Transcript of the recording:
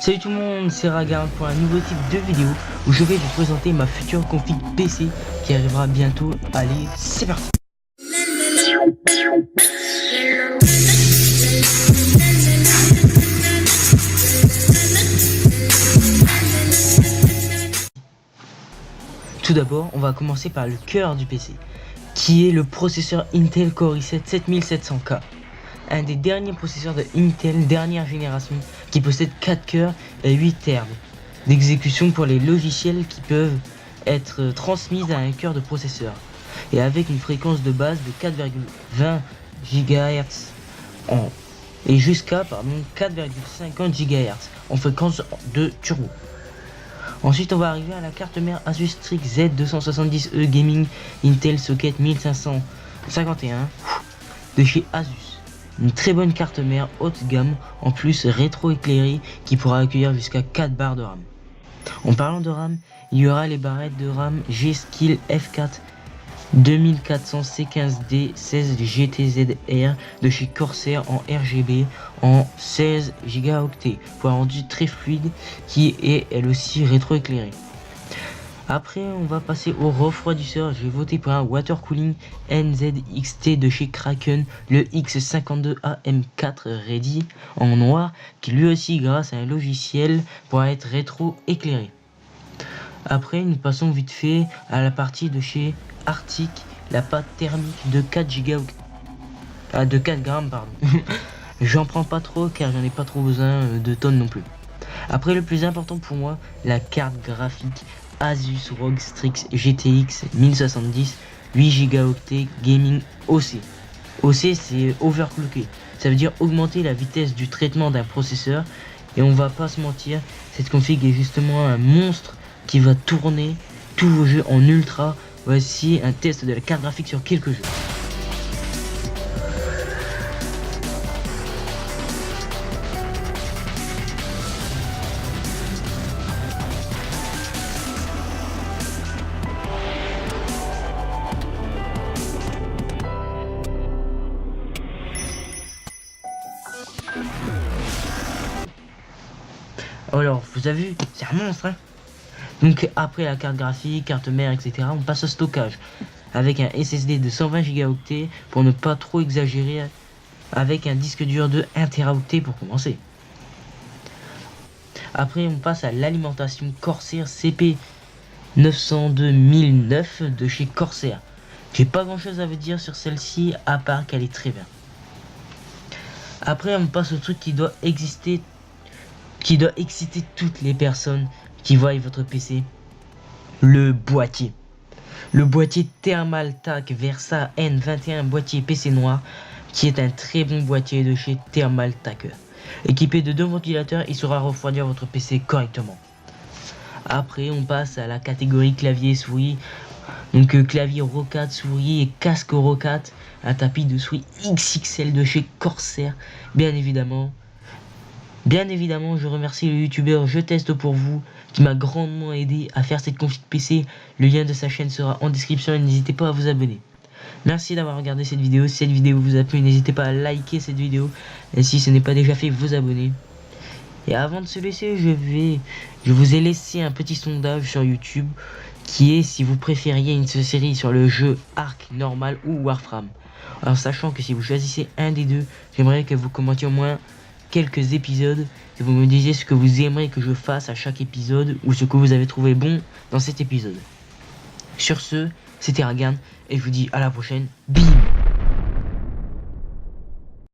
Salut tout le monde, c'est Ragan pour un nouveau type de vidéo où je vais vous présenter ma future config PC qui arrivera bientôt. Allez, c'est parti. Tout d'abord, on va commencer par le cœur du PC, qui est le processeur Intel Core i7 7700K. Un des derniers processeurs de Intel dernière génération qui possède 4 cœurs et 8 termes d'exécution pour les logiciels qui peuvent être transmis à un cœur de processeur et avec une fréquence de base de 4,20 GHz et jusqu'à 4,50 GHz en fréquence de turbo. Ensuite on va arriver à la carte mère Asus Strix Z270E Gaming Intel Socket 1551 de chez Asus. Une très bonne carte mère haute gamme, en plus rétro-éclairée, qui pourra accueillir jusqu'à 4 barres de RAM. En parlant de RAM, il y aura les barrettes de RAM G-Skill F4 2400 C15D 16 GTZR de chez Corsair en RGB en 16 Go pour un rendu très fluide qui est elle aussi rétro-éclairée. Après, on va passer au refroidisseur. Je vais voter pour un Water Cooling NZXT de chez Kraken, le X52AM4 Ready en noir, qui lui aussi, grâce à un logiciel, pourra être rétro-éclairé. Après, nous passons vite fait à la partie de chez Arctic, la pâte thermique de 4 grammes, pardon. J'en prends pas trop car j'en ai pas trop besoin de tonnes non plus. Après, le plus important pour moi, la carte graphique Asus ROG Strix GTX 1070 8 Go Gaming OC. OC c'est overclocké, ça veut dire augmenter la vitesse du traitement d'un processeur, et on va pas se mentir, cette config est justement un monstre qui va tourner tous vos jeux en ultra. Voici un test de la carte graphique sur quelques jeux. Alors, vous avez vu, c'est un monstre, hein. Donc après la carte graphique, carte mère, etc., on passe au stockage avec un SSD de 120 Go pour ne pas trop exagérer, avec un disque dur de 1 Teraoctet pour commencer. Après, on passe à l'alimentation Corsair CP902 de chez Corsair. J'ai pas grand chose à vous dire sur celle-ci à part qu'elle est très bien. Après, on passe au truc qui doit exciter toutes les personnes qui voient votre PC, le boîtier. Le boîtier Thermaltake Versa N21 boîtier PC noir, qui est un très bon boîtier de chez Thermaltake. Équipé de 2 ventilateurs, il saura refroidir votre PC correctement. Après, on passe à la catégorie clavier et souris. Donc clavier rocade, souris et casque rocade, un tapis de souris XXL de chez Corsair, bien évidemment. Je remercie le youtubeur Je Teste pour vous qui m'a grandement aidé à faire cette config PC. Le lien de sa chaîne sera en description et n'hésitez pas à vous abonner. Merci d'avoir regardé cette vidéo. Si cette vidéo vous a plu, n'hésitez pas à liker cette vidéo et si ce n'est pas déjà fait, vous abonner. Et avant de se laisser, je vous ai laissé un petit sondage sur YouTube qui est si vous préfériez une série sur le jeu Ark normal ou Warframe. Alors sachant que si vous choisissez un des deux, j'aimerais que vous commentiez au moins quelques épisodes et vous me disiez ce que vous aimeriez que je fasse à chaque épisode ou ce que vous avez trouvé bon dans cet épisode. Sur ce, c'était Ragan et je vous dis à la prochaine. Bim.